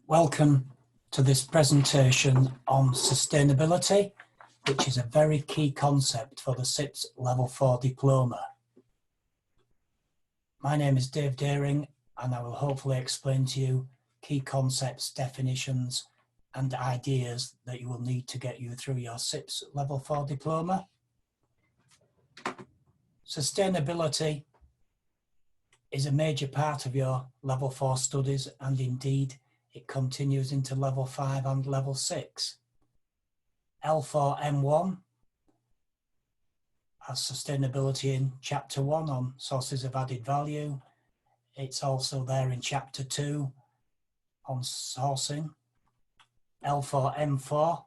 Welcome to this presentation on sustainability, which is a very key concept for the CIPS Level 4 Diploma. My name is Dave Deering, and I will hopefully explain to you key concepts, definitions, and ideas that you will need to get you through your CIPS Level 4 Diploma. Sustainability is a major part of your Level 4 studies, and indeed it continues into Level 5 and Level 6. L4M1 has sustainability in Chapter 1 on sources of added value. It's also there in Chapter 2 on sourcing. L4M4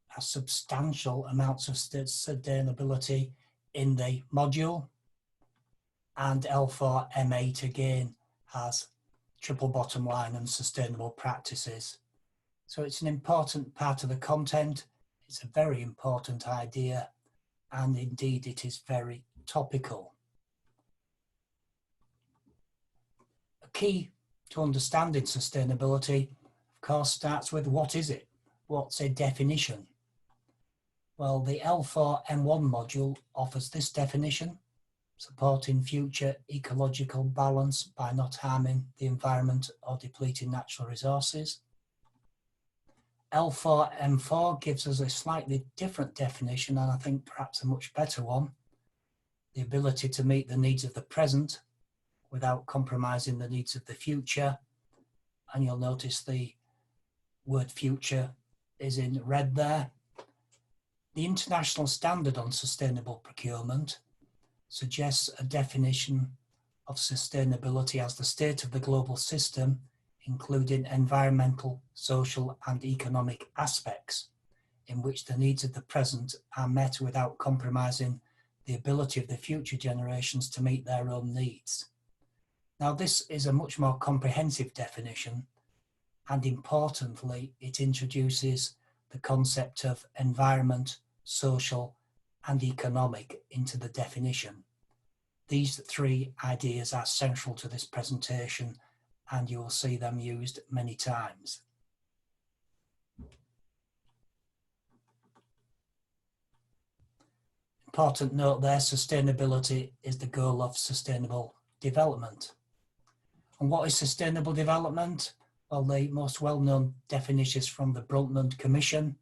has substantial amounts of sustainability in the module. And L4M8 again has triple bottom line and sustainable practices. So it's an important part of the content. It's a very important idea, and indeed it is very topical. A key to understanding sustainability, of course, starts with what is it? What's a definition? Well, the L4M1 module offers this definition: supporting future ecological balance by not harming the environment or depleting natural resources. L4M4 gives us a slightly different definition, and I think perhaps a much better one: the ability to meet the needs of the present without compromising the needs of the future. And you'll notice the word future is in red there. The International Standard on Sustainable Procurement suggests a definition of sustainability as the state of the global system, including environmental, social, and economic aspects, in which the needs of the present are met without compromising the ability of the future generations to meet their own needs. Now, this is a much more comprehensive definition, and importantly, it introduces the concept of environment, social, and economic into the definition. These three ideas are central to this presentation, and you will see them used many times. Important note there, sustainability is the goal of sustainable development. And what is sustainable development? Well, the most well-known definition is from the Brundtland Commission,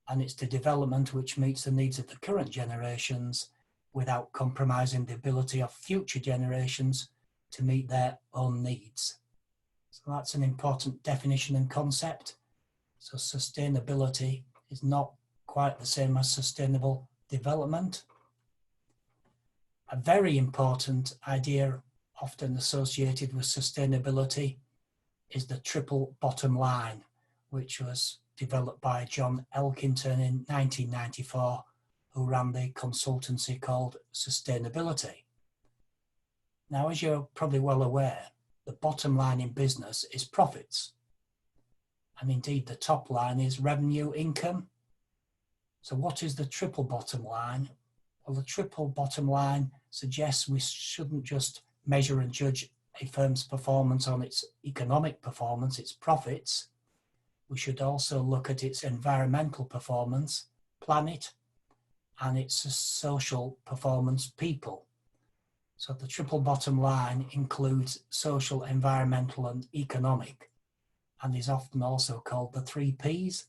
and it's the development which meets the needs of the current generations without compromising the ability of future generations to meet their own needs. So that's an important definition and concept. So sustainability is not quite the same as sustainable development. A very important idea often associated with sustainability is the triple bottom line, which was developed by John Elkington in 1994, who ran the consultancy called Sustainability. Now, as you're probably well aware, the bottom line in business is profits. And indeed, the top line is revenue income. So what is the triple bottom line? Well, the triple bottom line suggests we shouldn't just measure and judge a firm's performance on its economic performance, its profits. We should also look at its environmental performance, planet, and its social performance, people. So the triple bottom line includes social, environmental, and economic, and is often also called the 3 Ps.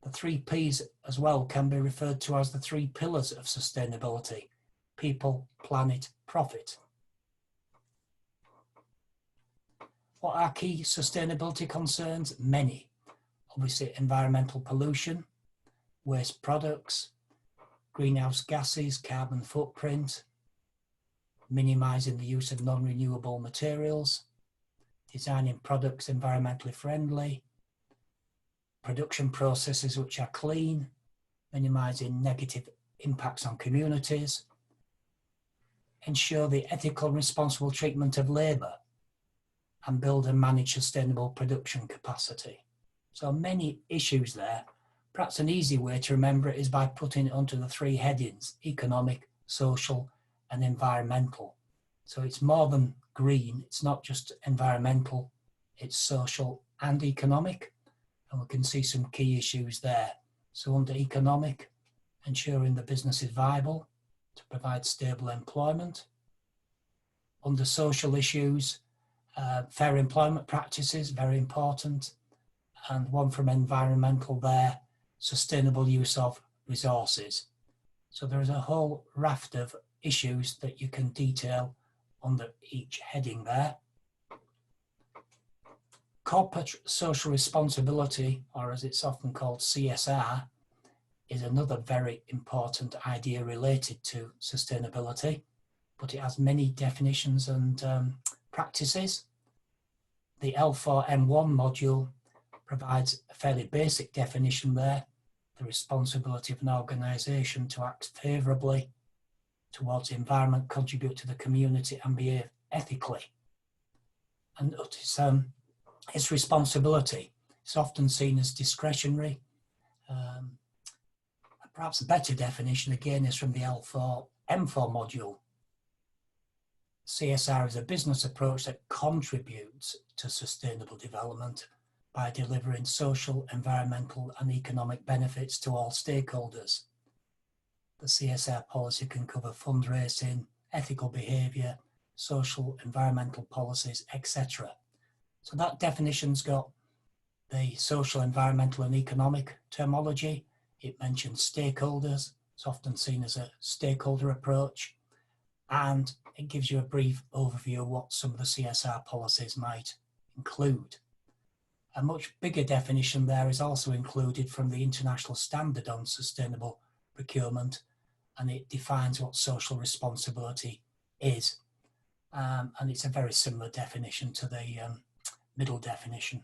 The 3 Ps as well can be referred to as the 3 pillars of sustainability: people, planet, profit. What are key sustainability concerns? Many. Obviously, environmental pollution, waste products, greenhouse gases, carbon footprint, minimizing the use of non-renewable materials, designing products environmentally friendly, production processes which are clean, minimizing negative impacts on communities, ensure the ethical and responsible treatment of labour, and build and manage sustainable production capacity. So many issues there. Perhaps an easy way to remember it is by putting it under the 3 headings: economic, social, and environmental. So it's more than green, it's not just environmental, it's social and economic, and we can see some key issues there. So under economic, ensuring the business is viable to provide stable employment. Under social issues, fair employment practices, very important. And one from environmental there, sustainable use of resources. So there is a whole raft of issues that you can detail under each heading there. Corporate social responsibility, or as it's often called CSR, is another very important idea related to sustainability, but it has many definitions and practices. The L4M1 module provides a fairly basic definition there, the responsibility of an organisation to act favourably towards the environment, contribute to the community and behave ethically. And its responsibility is often seen as discretionary. Perhaps a better definition again is from the L4M4 module. CSR is a business approach that contributes to sustainable development by delivering social, environmental and economic benefits to all stakeholders. The CSR policy can cover fundraising, ethical behaviour, social, environmental policies, etc. So that definition's got the social, environmental and economic terminology. It mentions stakeholders. It's often seen as a stakeholder approach. And it gives you a brief overview of what some of the CSR policies might include. A much bigger definition there is also included from the International Standard on Sustainable Procurement, and it defines what social responsibility is. And it's a very similar definition to the middle definition.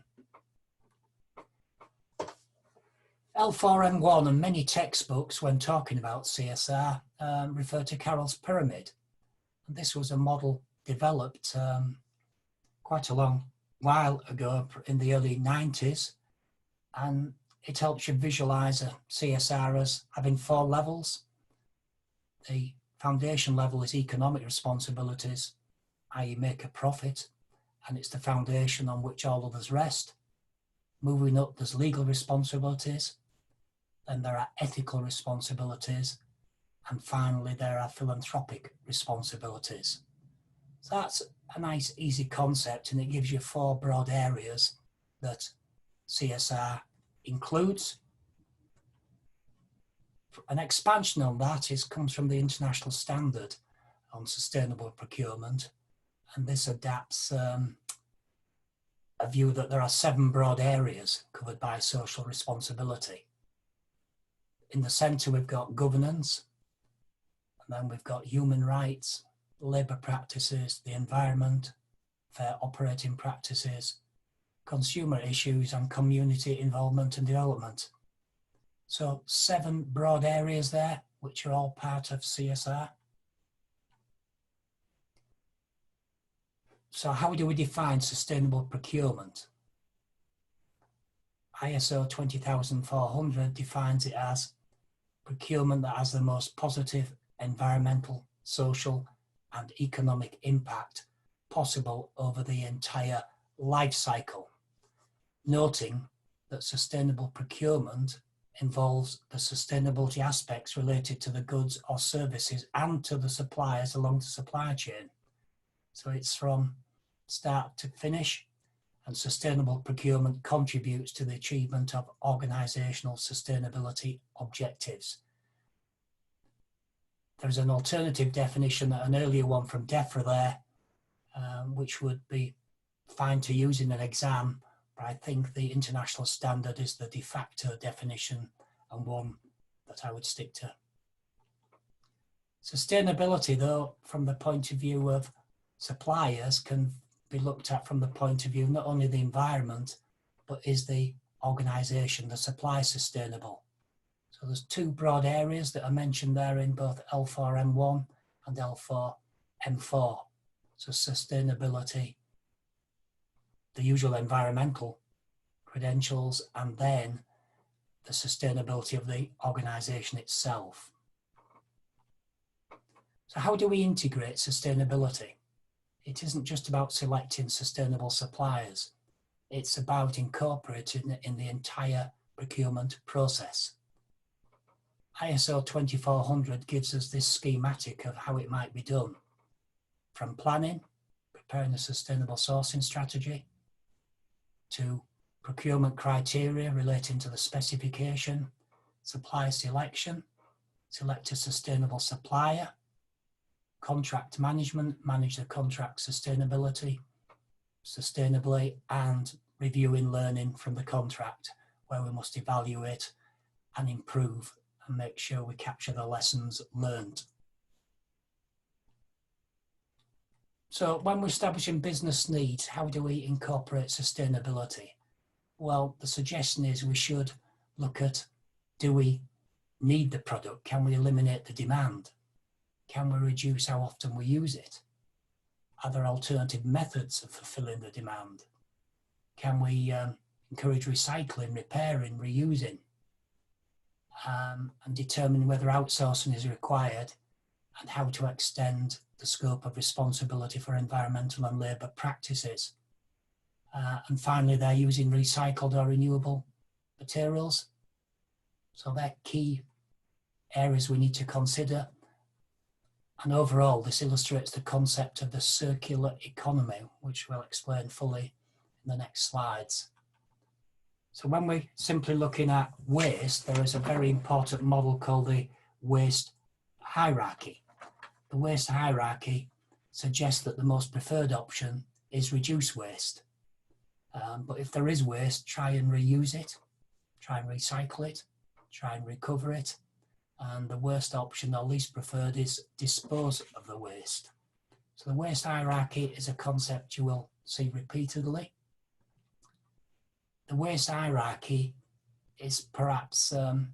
L4M1 and many textbooks, when talking about CSR, refer to Carroll's pyramid. And this was a model developed quite a long while ago in the early 90s, and it helps you visualize a CSR as having 4 levels. The foundation level is economic responsibilities, i.e. make a profit, and it's the foundation on which all others rest. Moving up, there's legal responsibilities, then there are ethical responsibilities, and finally there are philanthropic responsibilities. So that's a nice easy concept, and it gives you 4 broad areas that CSR includes. An expansion on that comes from the International Standard on Sustainable Procurement, and this adapts a view that there are 7 broad areas covered by social responsibility. In the centre we've got governance, and then we've got human rights, labour practices, the environment, fair operating practices, consumer issues and community involvement and development. So 7 broad areas there, which are all part of CSR. So how do we define sustainable procurement? ISO 20400 defines it as procurement that has the most positive environmental, social and economic impact possible over the entire life cycle, noting that sustainable procurement involves the sustainability aspects related to the goods or services and to the suppliers along the supply chain. So it's from start to finish, and sustainable procurement contributes to the achievement of organisational sustainability objectives. There's an alternative definition, an earlier one from DEFRA there, which would be fine to use in an exam, but I think the international standard is the de facto definition and one that I would stick to. Sustainability, though, from the point of view of suppliers, can be looked at from the point of view not only the environment, but is the organisation, the supply, sustainable? So there's 2 broad areas that are mentioned there in both L4M1 and L4M4. So sustainability, the usual environmental credentials, and then the sustainability of the organisation itself. So how do we integrate sustainability? it isn't just about selecting sustainable suppliers. It's about incorporating it in the entire procurement process. ISO 2400 gives us this schematic of how it might be done. From planning, preparing a sustainable sourcing strategy, to procurement criteria relating to the specification, supplier selection, select a sustainable supplier, contract management, manage the contract sustainably, and reviewing learning from the contract, where we must evaluate and improve and make sure we capture the lessons learned. So when we're establishing business needs, how do we incorporate sustainability? Well, the suggestion is we should look at, do we need the product? Can we eliminate the demand? Can we reduce how often we use it? Are there alternative methods of fulfilling the demand? Can we encourage recycling, repairing, reusing? And determine whether outsourcing is required and how to extend the scope of responsibility for environmental and labour practices. And finally, they're using recycled or renewable materials. So they're key areas we need to consider. And overall, this illustrates the concept of the circular economy, which we'll explain fully in the next slides. So when we're simply looking at waste, there is a very important model called the waste hierarchy. The waste hierarchy suggests that the most preferred option is reduce waste. But if there is waste, try and reuse it, try and recycle it, try and recover it. And the worst option, or least preferred, is dispose of the waste. So the waste hierarchy is a concept you will see repeatedly. The waste hierarchy is perhaps an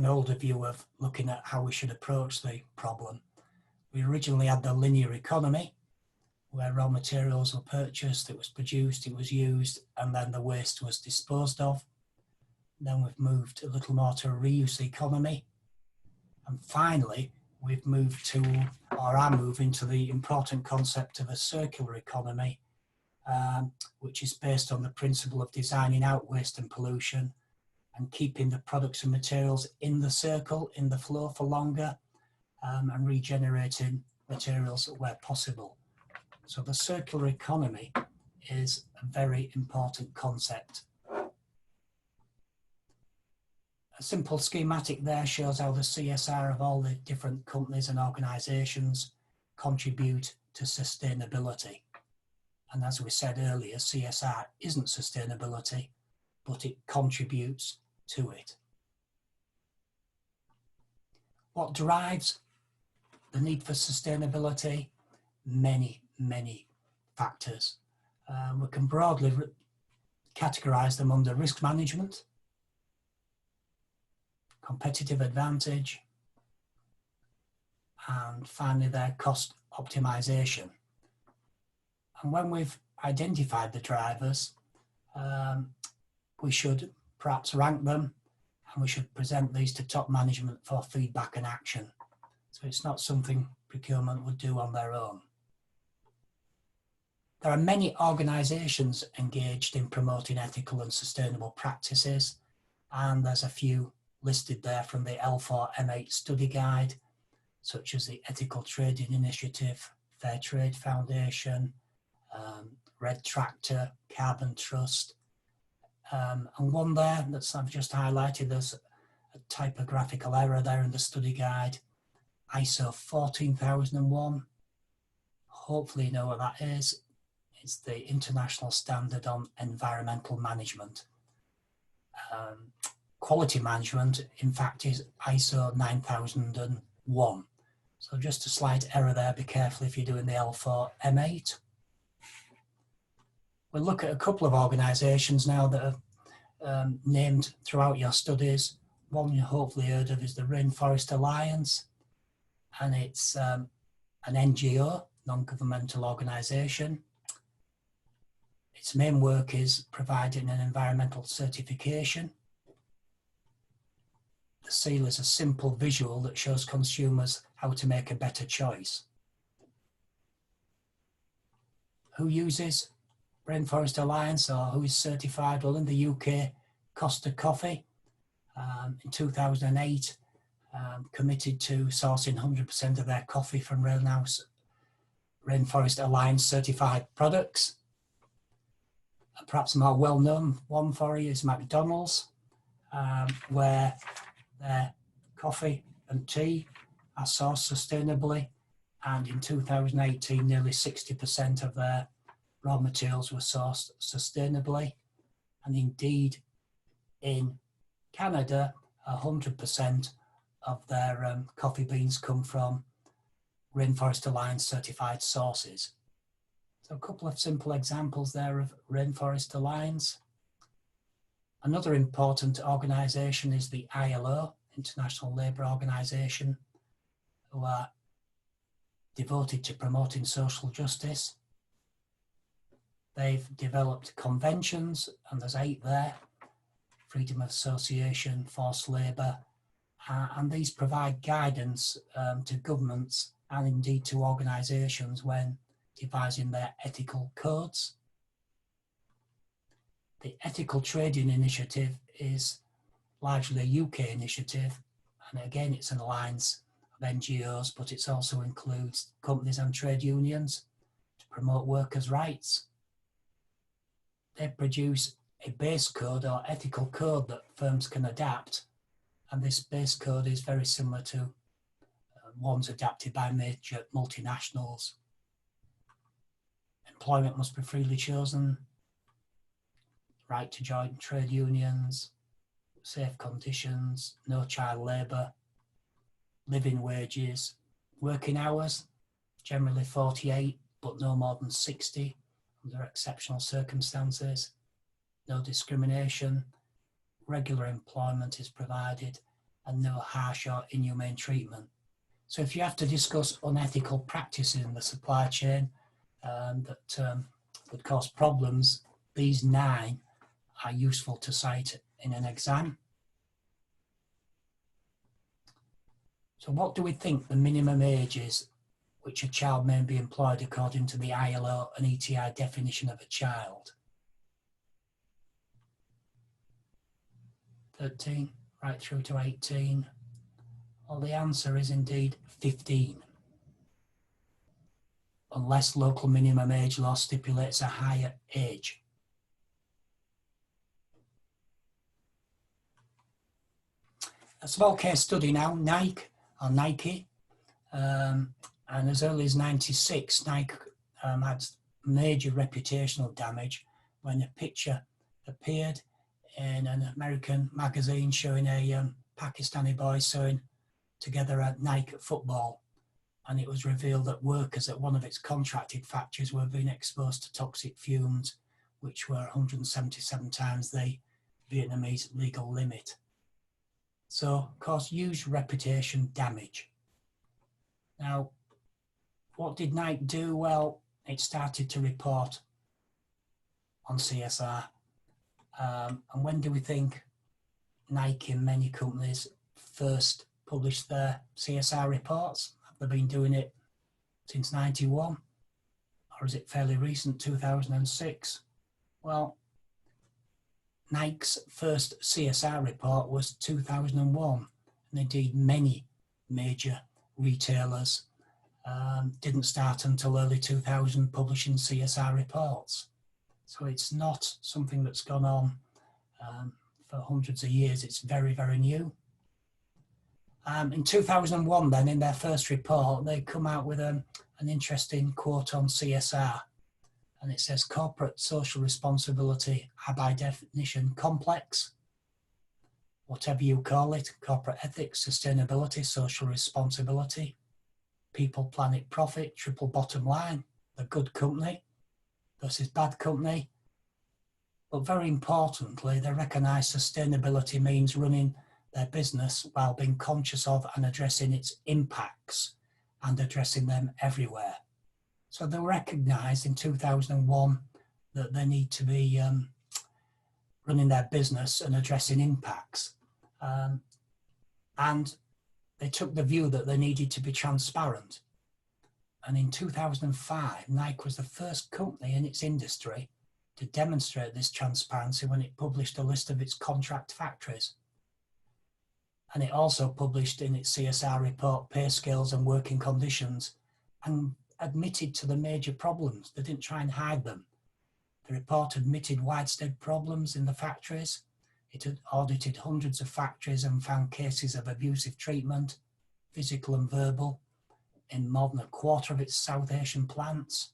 older view of looking at how we should approach the problem. We originally had the linear economy, where raw materials were purchased, it was produced, it was used, and then the waste was disposed of. Then we've moved a little more to a reuse economy. And finally, we've moved to, or are moving to, the important concept of a circular economy, which is based on the principle of designing out waste and pollution and keeping the products and materials in the circle, in the flow for longer, and regenerating materials where possible. So the circular economy is a very important concept. A simple schematic there shows how the CSR of all the different companies and organisations contribute to sustainability. And as we said earlier, CSR isn't sustainability, but it contributes to it. What drives the need for sustainability? Many factors. We can broadly categorise them under risk management, competitive advantage, and finally their cost optimisation. And when we've identified the drivers, we should perhaps rank them, and we should present these to top management for feedback and action. So it's not something procurement would do on their own. There are many organisations engaged in promoting ethical and sustainable practices, and there's a few listed there from the L4M8 study guide, such as the Ethical Trading Initiative, Fair Trade Foundation, Red Tractor, Carbon Trust, and one there that I've just highlighted, there's a typographical error there in the study guide, ISO 14001. Hopefully you know what that is. It's the International Standard on Environmental Management. Quality management, in fact, is ISO 9001. So just a slight error there, be careful if you're doing the L4M8. We'll look at a couple of organisations now that are named throughout your studies. One you hopefully heard of is the Rainforest Alliance, and it's an NGO, non-governmental organisation. Its main work is providing an environmental certification. The seal is a simple visual that shows consumers how to make a better choice. who uses Rainforest Alliance or who is certified? Well, in the UK, Costa Coffee in 2008 committed to sourcing 100% of their coffee from Rainforest Alliance certified products. Perhaps a more well-known one for you is McDonald's, where their coffee and tea are sourced sustainably, and in 2018 nearly 60% of their raw materials were sourced sustainably, and indeed in Canada 100% of their coffee beans come from Rainforest Alliance certified sources. So a couple of simple examples there of Rainforest Alliance. Another important organisation is the ILO, International Labour Organization, who are devoted to promoting social justice. They've developed conventions, and there's 8 there: freedom of association, forced labour, and these provide guidance to governments and indeed to organisations when devising their ethical codes. The Ethical Trading Initiative is largely a UK initiative, and again it's an alliance of NGOs, but it also includes companies and trade unions to promote workers' rights. They produce a base code or ethical code that firms can adapt, and this base code is very similar to ones adapted by major multinationals. Employment must be freely chosen, right to join trade unions, safe conditions, no child labour, living wages, working hours, generally 48, but no more than 60 under exceptional circumstances, no discrimination, regular employment is provided, and no harsh or inhumane treatment. So if you have to discuss unethical practices in the supply chain that would cause problems, these 9 are useful to cite in an exam. So what do we think the minimum age is which a child may be employed according to the ILO and ETI definition of a child? 13, right through to 18. Well, the answer is indeed 15. Unless local minimum age law stipulates a higher age. A small case study now, Nike, and as early as 96, Nike had major reputational damage when a picture appeared in an American magazine showing a Pakistani boy sewing together a Nike football, and it was revealed that workers at one of its contracted factories were being exposed to toxic fumes, which were 177 times the Vietnamese legal limit. So, caused huge reputation damage. Now, what did Nike do? Well, it started to report on CSR. And when do we think Nike and many companies first published their CSR reports? Have they been doing it since 91? Or is it fairly recent, 2006? Well, Nike's first CSR report was 2001, and indeed many major retailers didn't start until early 2000 publishing CSR reports. So it's not something that's gone on for hundreds of years. It's very, very new. In 2001 then, in their first report, they come out with an interesting quote on CSR. And it says, corporate social responsibility are by definition complex. Whatever you call it, corporate ethics, sustainability, social responsibility, people, planet, profit, triple bottom line, the good company versus bad company. But very importantly, they recognise sustainability means running their business while being conscious of and addressing its impacts and addressing them everywhere. So they recognised in 2001 that they need to be running their business and addressing impacts. And they took the view that they needed to be transparent. And in 2005, Nike was the first company in its industry to demonstrate this transparency when it published a list of its contract factories. And it also published in its CSR report pay scales and working conditions, and admitted to the major problems. They didn't try and hide them. The report admitted widespread problems in the factories. It had audited hundreds of factories and found cases of abusive treatment, physical and verbal, in more than a quarter of its South Asian plants,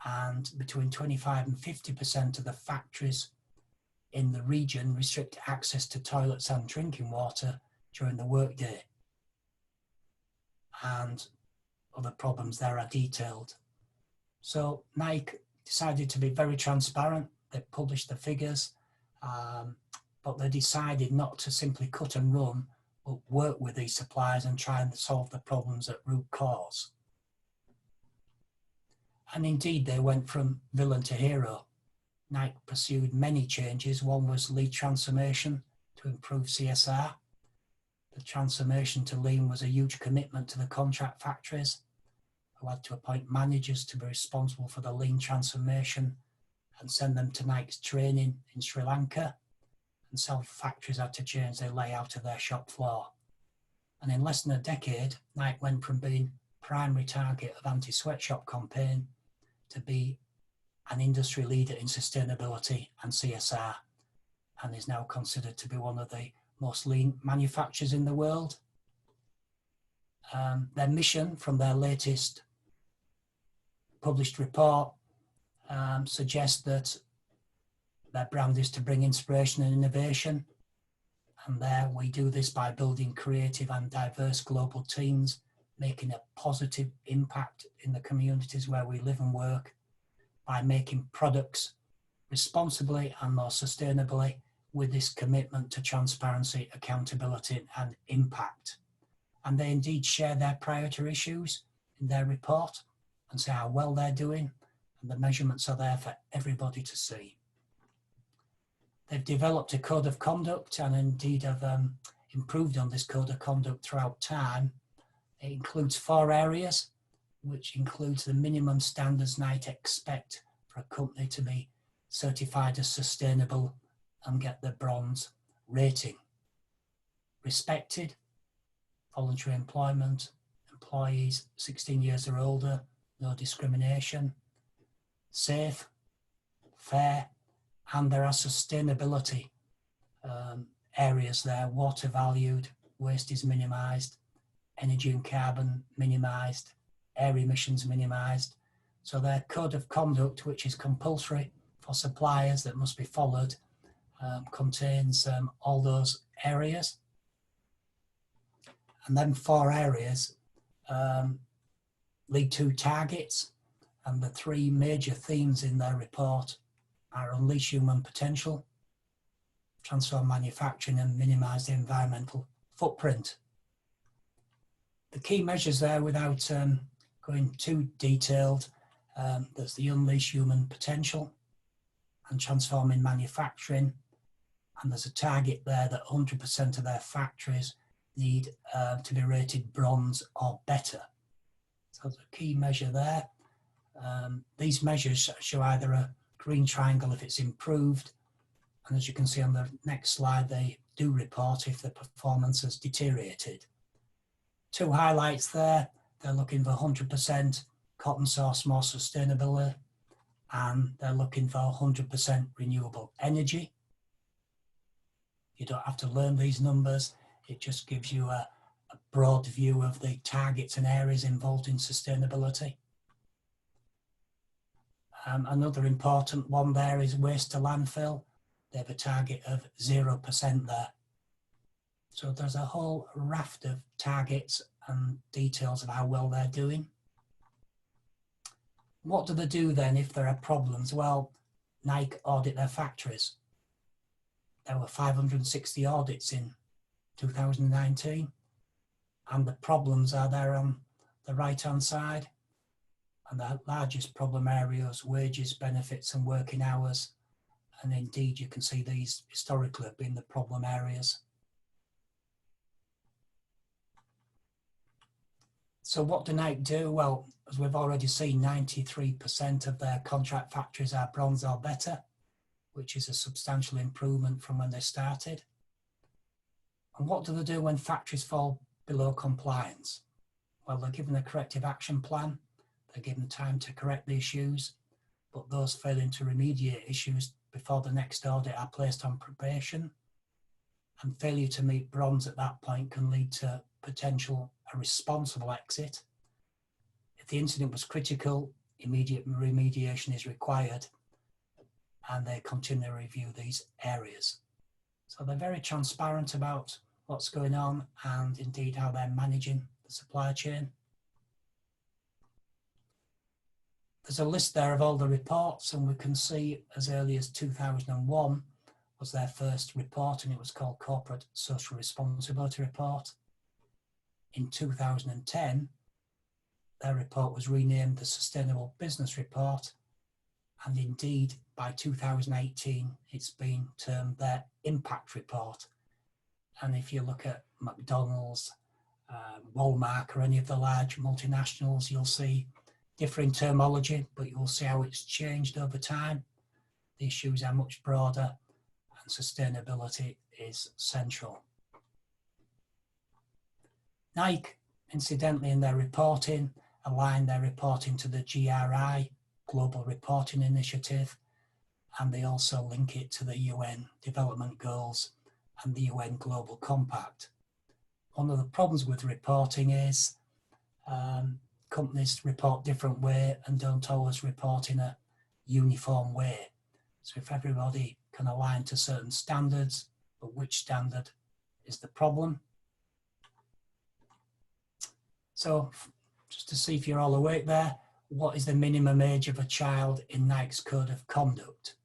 and between 25 and 50% of the factories in the region restrict access to toilets and drinking water during the workday. And other problems there are detailed. So Nike decided to be very transparent. They published the figures, but they decided not to simply cut and run, but work with these suppliers and try and solve the problems at root cause. And indeed, they went from villain to hero. Nike pursued many changes. One was lead transformation to improve CSR. The transformation to lean was a huge commitment to the contract factories, who had to appoint managers to be responsible for the lean transformation and send them to Nike's training in Sri Lanka. And some factories had to change their layout of their shop floor. And in less than a decade, Nike went from being primary target of anti-sweatshop campaign to be an industry leader in sustainability and CSR, and is now considered to be one of the most lean manufacturers in the world. Their mission from their latest published report suggests that their brand is to bring inspiration and innovation. And there we do this by building creative and diverse global teams, making a positive impact in the communities where we live and work, by making products responsibly and more sustainably with this commitment to transparency, accountability and impact. And they indeed share their priority issues in their report and say how well they're doing, and the measurements are there for everybody to see. They've developed a code of conduct and indeed have improved on this code of conduct throughout time. It includes 4 areas, which includes the minimum standards Nike expect for a company to be certified as sustainable and get the bronze rating. Respected, voluntary employment, employees 16 years or older, no discrimination. Safe, fair, and there are sustainability areas there. Water valued, waste is minimised, energy and carbon minimised, air emissions minimised. So their code of conduct, which is compulsory for suppliers that must be followed, contains all those areas. And then 4 areas lead to targets, and the 3 major themes in their report are unleash human potential, transform manufacturing and minimise the environmental footprint. The key measures there, without going too detailed, there's the unleash human potential and transforming manufacturing, and there's a target there that 100% of their factories need to be rated bronze or better. So there's a key measure there. These measures show either a green triangle if it's improved, and as you can see on the next slide, they do report if the performance has deteriorated. 2 highlights there. They're looking for 100% cotton source more sustainability, and they're looking for 100% renewable energy. You don't have to learn these numbers. It just gives you a broad view of the targets and areas involved in sustainability. Another important one there is waste to landfill. They have a target of 0% there. So there's a whole raft of targets and details of how well they're doing. What do they do then if there are problems? Well, Nike audit their factories. There were 560 audits in 2019, and the problems are there on the right-hand side. And the largest problem areas, wages, benefits and working hours. And indeed, you can see these historically have been the problem areas. So what do Nike do? Well, as we've already seen, 93% of their contract factories are bronze or better, which is a substantial improvement from when they started. And what do they do when factories fall below compliance? Well, they're given a corrective action plan, they're given time to correct the issues, but those failing to remediate issues before the next audit are placed on probation, and failure to meet bronze at that point can lead to potential a responsible exit. If the incident was critical, immediate remediation is required, and they continue to review these areas. So they're very transparent about what's going on and indeed how they're managing the supply chain. There's a list there of all the reports, and we can see as early as 2001 was their first report, and it was called Corporate Social Responsibility Report. In 2010, their report was renamed the Sustainable Business Report, and indeed by 2018 it's been termed their Impact Report. And if you look at McDonald's, Walmart or any of the large multinationals, you'll see differing terminology, but you'll see how it's changed over time. The issues are much broader and sustainability is central. Nike, incidentally, in their reporting, align their reporting to the GRI, Global Reporting Initiative, and they also link it to the UN Development Goals and the UN Global Compact. One of the problems with reporting is companies report different way and don't always report in a uniform way. So if everybody can align to certain standards, but which standard is the problem? So just to see if you're all awake there, what is the minimum age of a child in Nike's Code of Conduct?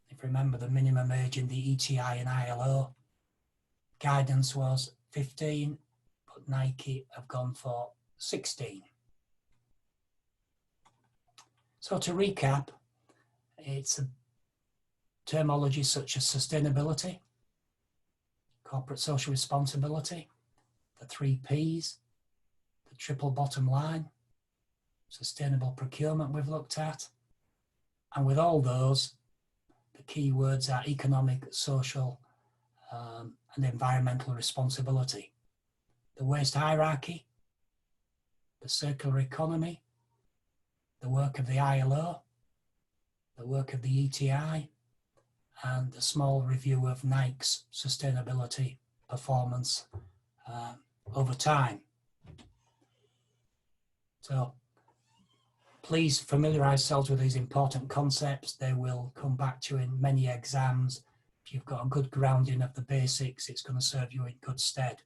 If you remember, the minimum age in the ETI and ILO guidance was 15, but Nike have gone for 16. So to recap, it's a terminology such as sustainability, corporate social responsibility, the 3 Ps, the triple bottom line, sustainable procurement we've looked at, and with all those, the key words are economic, social, and environmental responsibility. The waste hierarchy, the circular economy, the work of the ILO, the work of the ETI, and a small review of Nike's sustainability performance over time. So please familiarise yourselves with these important concepts. They will come back to you in many exams. If you've got a good grounding of the basics, it's going to serve you in good stead.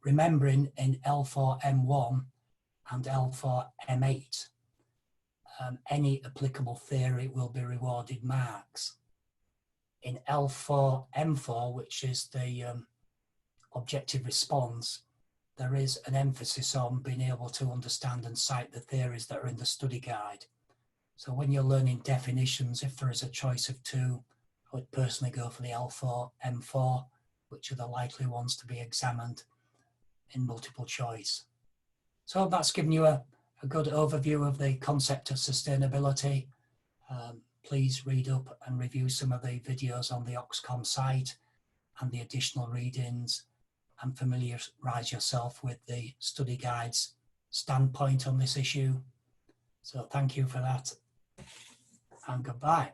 Remembering in L4M1 and L4M8, any applicable theory will be rewarded marks. In L4M4, which is the objective response, there is an emphasis on being able to understand and cite the theories that are in the study guide. So when you're learning definitions, if there is a choice of 2, I would personally go for the L4M4, which are the likely ones to be examined in multiple choice. So that's given you a good overview of the concept of sustainability. Please read up and review some of the videos on the Oxcom site and the additional readings, and familiarise yourself with the study guide's standpoint on this issue. So thank you for that, and goodbye.